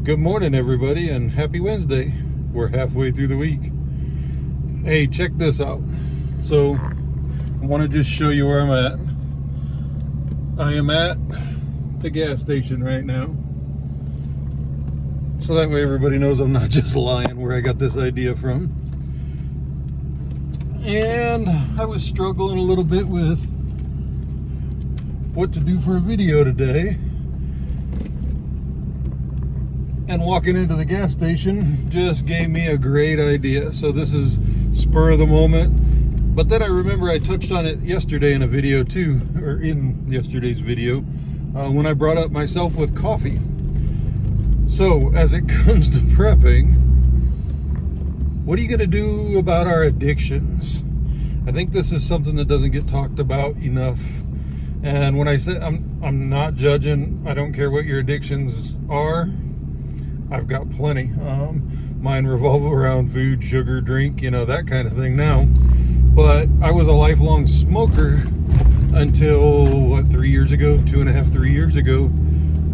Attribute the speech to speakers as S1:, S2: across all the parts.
S1: Good morning, everybody, and happy Wednesday. We're halfway through the week. Hey, check this out. So, I want to just show you where I'm at. I am at the gas station right now. So that way everybody knows I'm not just lying where I got this idea from. And I was struggling a little bit with what to do for a video today. And walking into the gas station just gave me a great idea. So this is spur of the moment. But then I remember I touched on it yesterday in a video too, or in yesterday's video, when I brought up myself with coffee. So as it comes to prepping, what are you going to do about our addictions? I think this is something that doesn't get talked about enough. And when I say I'm not judging, I don't care what your addictions are. I've got plenty. Mine revolve around food, sugar, drink, that kind of thing now. But I was a lifelong smoker until, 3 years ago, 3 years ago.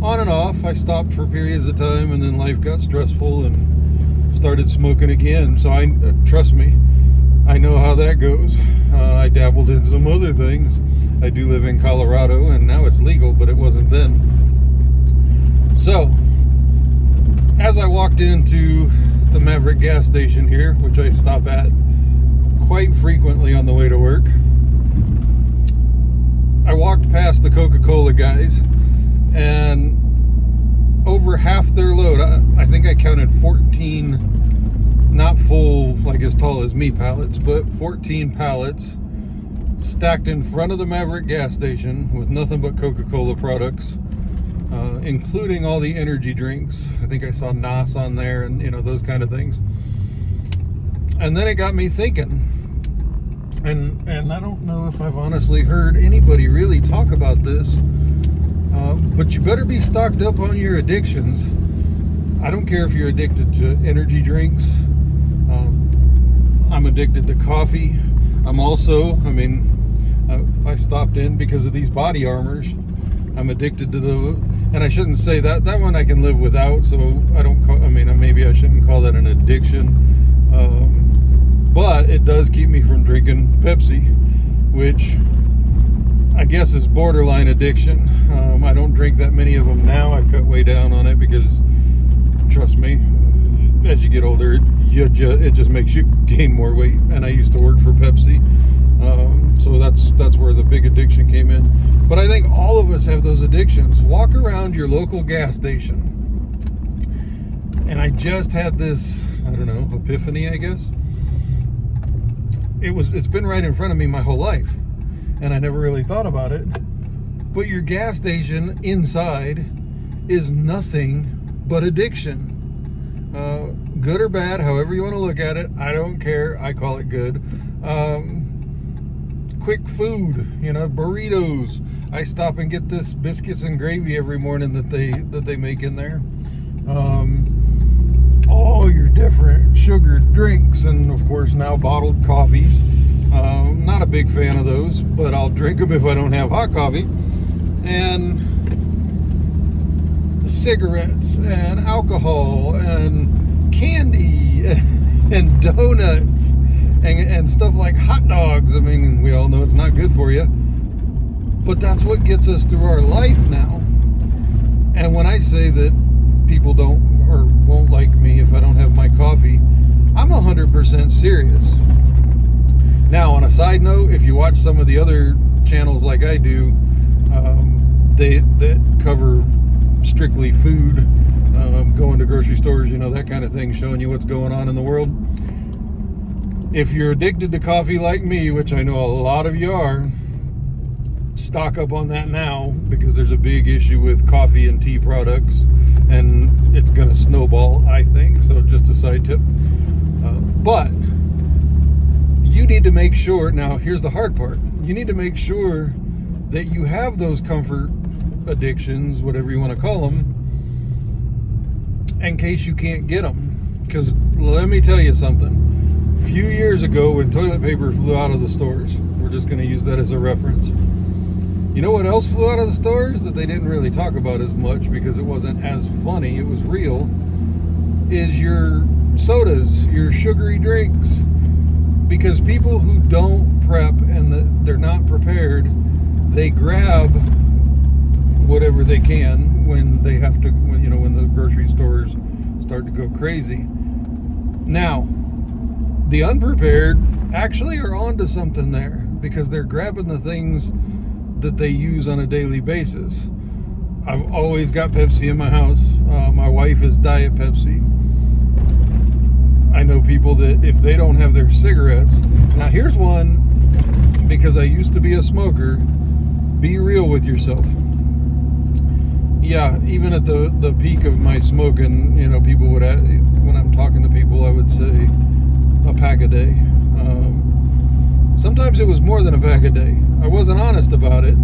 S1: On and off, I stopped for periods of time, and then life got stressful and started smoking again. So trust me, I know how that goes. I dabbled in some other things. I do live in Colorado, and now it's legal, but it wasn't then. So, as I walked into the Maverick gas station here, which I stop at quite frequently on the way to work, I walked past the Coca-Cola guys, and over half their load, I think I counted 14, not full, like as tall as me pallets, but 14 pallets stacked in front of the Maverick gas station with nothing but Coca-Cola products. Including all the energy drinks. I think I saw NOS on there and, those kind of things. And then it got me thinking. And I don't know if I've honestly heard anybody really talk about this. But you better be stocked up on your addictions. I don't care if you're addicted to energy drinks. I'm addicted to coffee. I'm also, I stopped in because of these body armors. I'm addicted to and I shouldn't say that one I can live without, so maybe I shouldn't call that an addiction, but it does keep me from drinking Pepsi, which I guess is borderline addiction. I don't drink that many of them now. I've cut way down on it because, trust me, as you get older, it just makes you gain more weight, and I used to work for Pepsi. So that's where the big addiction came in. But I think all of us have those addictions. Walk around your local gas station. And I just had this, epiphany, I guess. It's been right in front of me my whole life. And I never really thought about it. But your gas station inside is nothing but addiction. Good or bad, however you want to look at it. I don't care. I call it good. Quick food, burritos. I stop and get this biscuits and gravy every morning that they make in there. All your different sugared drinks, and of course now bottled coffees. Not a big fan of those, but I'll drink them if I don't have hot coffee. And cigarettes and alcohol and candy and donuts. And stuff like hot dogs. We all know it's not good for you. But that's what gets us through our life now. And when I say that people don't or won't like me if I don't have my coffee, I'm 100% serious. Now, on a side note, if you watch some of the other channels like I do, that cover strictly food, going to grocery stores, that kind of thing, showing you what's going on in the world. If you're addicted to coffee like me, which I know a lot of you are, stock up on that now, because there's a big issue with coffee and tea products, and it's going to snowball, I think. So just a side tip. But you need to make sure, now here's the hard part, you need to make sure that you have those comfort addictions, whatever you want to call them, in case you can't get them. Because let me tell you something. A few years ago, when toilet paper flew out of the stores, we're just going to use that as a reference, You know what else flew out of the stores that they didn't really talk about as much because it wasn't as funny, it was real, is your sodas, your sugary drinks. Because people who don't prep and they're not prepared, they grab whatever they can when they have to, when the grocery stores start to go crazy. Now, the unprepared actually are onto something there because they're grabbing the things that they use on a daily basis. I've always got Pepsi in my house. My wife is Diet Pepsi. I know people that if they don't have their cigarettes, now here's one, because I used to be a smoker, be real with yourself. Yeah, even at the peak of my smoking, people would, when I'm talking to people, I would say a pack a day. Sometimes it was more than a pack a day. I wasn't honest about it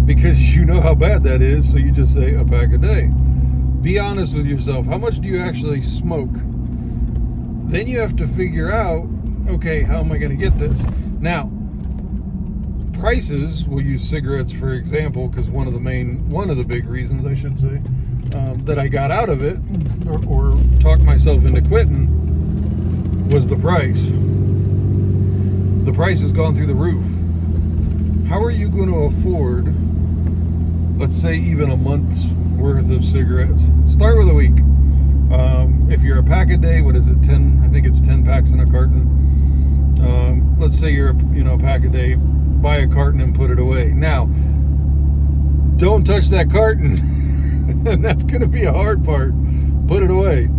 S1: because you know how bad that is, so you just say a pack a day. Be honest with yourself. How much do you actually smoke? Then you have to figure out, okay, how am I going to get this? Now, prices, we'll use cigarettes for example, because one of the big reasons, I should say, that I got out of it or talked myself into quitting was the price. The price has gone through the roof. How are you going to afford, let's say, even a month's worth of cigarettes? Start with a week. If you're a pack a day, what is it, 10? I think it's 10 packs in a carton. Let's say you're a pack a day, buy a carton and put it away. Now, don't touch that carton. And that's going to be a hard part. Put it away.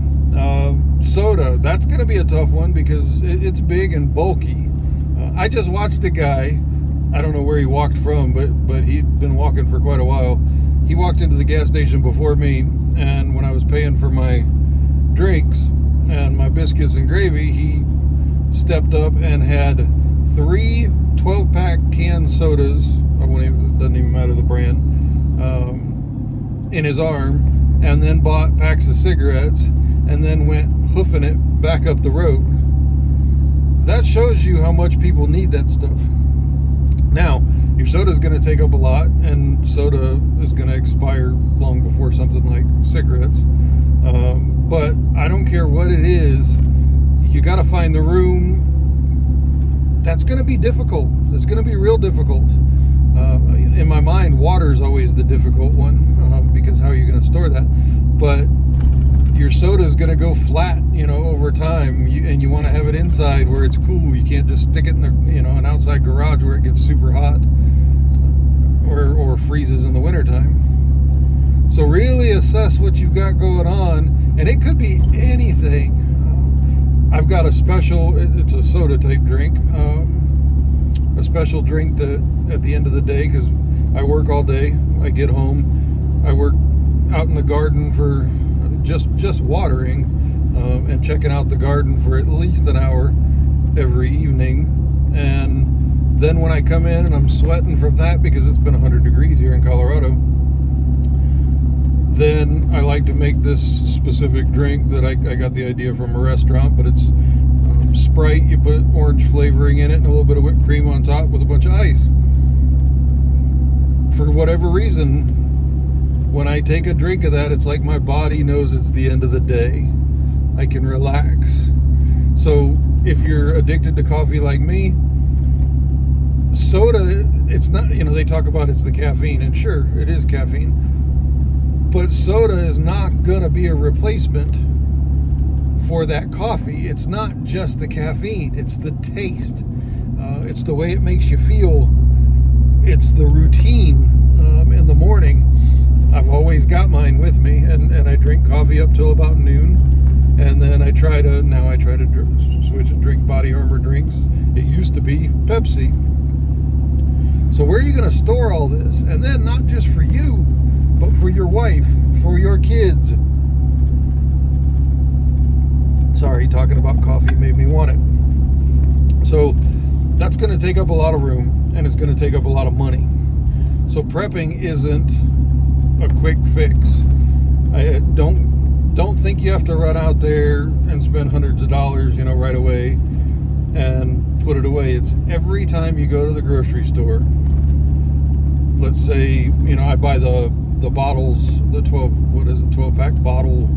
S1: Soda, that's going to be a tough one because it's big and bulky. I just watched a guy, I don't know where he walked from, but he'd been walking for quite a while. He walked into the gas station before me, and when I was paying for my drinks and my biscuits and gravy, he stepped up and had 3 12-pack canned sodas, it doesn't even matter the brand, in his arm, and then bought packs of cigarettes, and then went hoofing it back up the road. That shows you how much people need that stuff. Now, your soda is going to take up a lot, and soda is going to expire long before something like cigarettes. But I don't care what it is, you got to find the room. That's going to be difficult. It's going to be real difficult. In my mind, water is always the difficult one because how are you going to store that? But your soda is going to go flat, over time, and you want to have it inside where it's cool. You can't just stick it in an outside garage where it gets super hot or freezes in the wintertime. So really assess what you've got going on, and it could be anything. I've got a special, it's a soda type drink, a special drink that at the end of the day, because I work all day, I get home, I work out in the garden for just watering and checking out the garden for at least an hour every evening, and then when I come in and I'm sweating from that because it's been 100 degrees here in Colorado, then I like to make this specific drink that I got the idea from a restaurant, but it's Sprite, you put orange flavoring in it and a little bit of whipped cream on top with a bunch of ice. For whatever reason, when I take a drink of that, it's like my body knows it's the end of the day. I can relax. So if you're addicted to coffee like me, soda, it's not, they talk about it's the caffeine, and sure, it is caffeine. But soda is not going to be a replacement for that coffee. It's not just the caffeine. It's the taste. It's the way it makes you feel. It's the routine in the morning. I've always got mine with me, and I drink coffee up till about noon. And then I try to switch and drink Body Armor drinks. It used to be Pepsi. So where are you going to store all this? And then not just for you, but for your wife, for your kids. Sorry, talking about coffee made me want it. So that's going to take up a lot of room, and it's going to take up a lot of money. So prepping isn't a quick fix. Don't think you have to run out there and spend hundreds of dollars, right away and put it away. It's every time you go to the grocery store, let's say, I buy the bottles, the 12 pack bottle,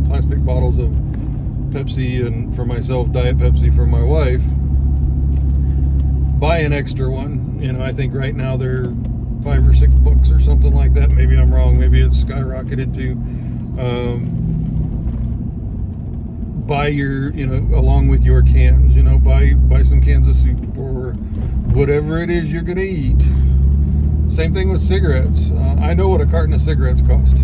S1: plastic bottles of Pepsi, and for myself, Diet Pepsi for my wife. Buy an extra one. I think right now they're $5 or $6 or something like that. Maybe I'm wrong. Maybe it's skyrocketed too. Buy your, along with your cans, buy some cans of soup or whatever it is you're going to eat. Same thing with cigarettes. I know what a carton of cigarettes cost.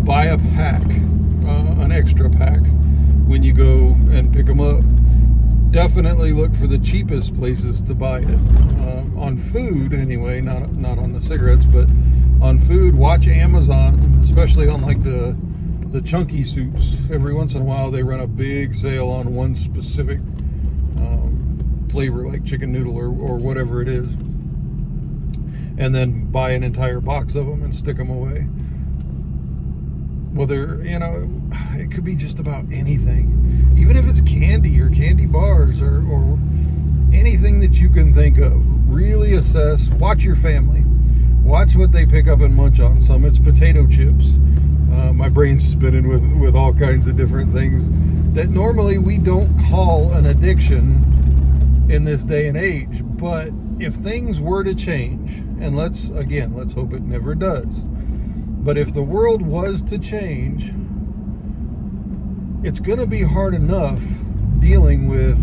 S1: Buy a pack, an extra pack when you go and pick them up. Definitely look for the cheapest places to buy it. On food, anyway, not on the cigarettes, but on food, watch Amazon, especially on like the chunky soups. Every once in a while, they run a big sale on one specific flavor, like chicken noodle or whatever it is. And then buy an entire box of them and stick them away. Whether, it could be just about anything. Even if it's candy or candy bars or anything that you can think of. Really assess, watch your family. Watch what they pick up and munch on. Some it's potato chips. My brain's spinning with all kinds of different things that normally we don't call an addiction in this day and age. But if things were to change, and let's hope it never does, but if the world was to change, it's going to be hard enough dealing with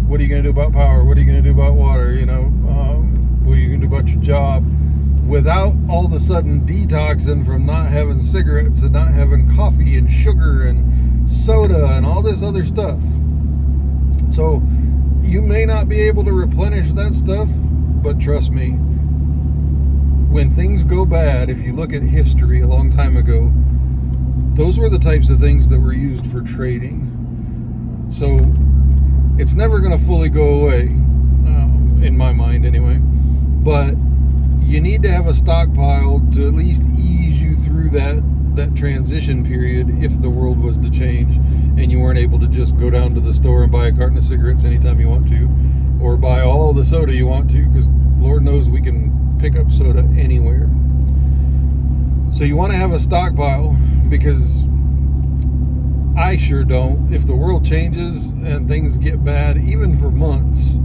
S1: what are you going to do about power? What are you going to do about water? What are you going to do about your job? Without all of a sudden detoxing from not having cigarettes and not having coffee and sugar and soda and all this other stuff. So you may not be able to replenish that stuff, but trust me, when things go bad, if you look at history a long time ago, those were the types of things that were used for trading. So it's never going to fully go away, in my mind anyway. But you need to have a stockpile to at least ease you through that transition period if the world was to change and you weren't able to just go down to the store and buy a carton of cigarettes anytime you want to, or buy all the soda you want to, because Lord knows we can pick up soda anywhere. So you want to have a stockpile, because I sure don't. If the world changes and things get bad, even for months,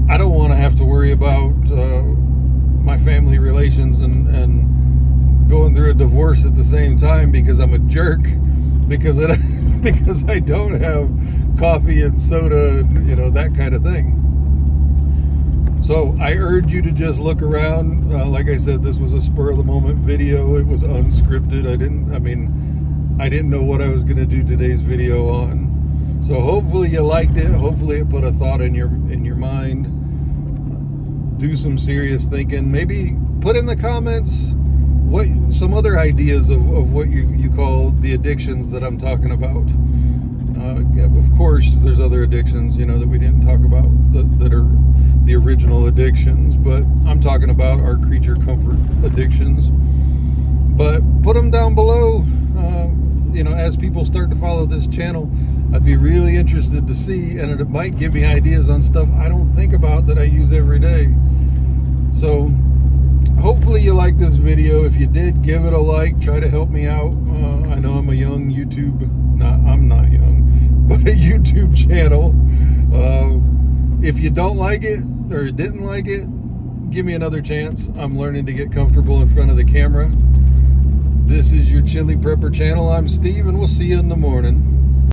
S1: I don't want to have to worry about my family relations and going through a divorce at the same time because I'm a jerk, because I don't have coffee and soda, that kind of thing. So I urge you to just look around. Like I said, this was a spur of the moment video. It was unscripted. I didn't know what I was going to do today's video on. So hopefully you liked it. Hopefully it put a thought in your mind. Do some serious thinking. Maybe put in the comments what some other ideas of what you call the addictions that I'm talking about. Of course, there's other addictions, that we didn't talk about that are the original addictions, but I'm talking about our creature comfort addictions. But put them down below. As people start to follow this channel, I'd be really interested to see, and it might give me ideas on stuff I don't think about that I use every day. So hopefully you like this video. If you did, give it a like. Try to help me out. I know I'm a young I'm not young, but a YouTube channel. If you don't like it or didn't like it, give me another chance. I'm learning to get comfortable in front of the camera. This is your Chili Prepper channel. I'm Steve, and we'll see you in the morning.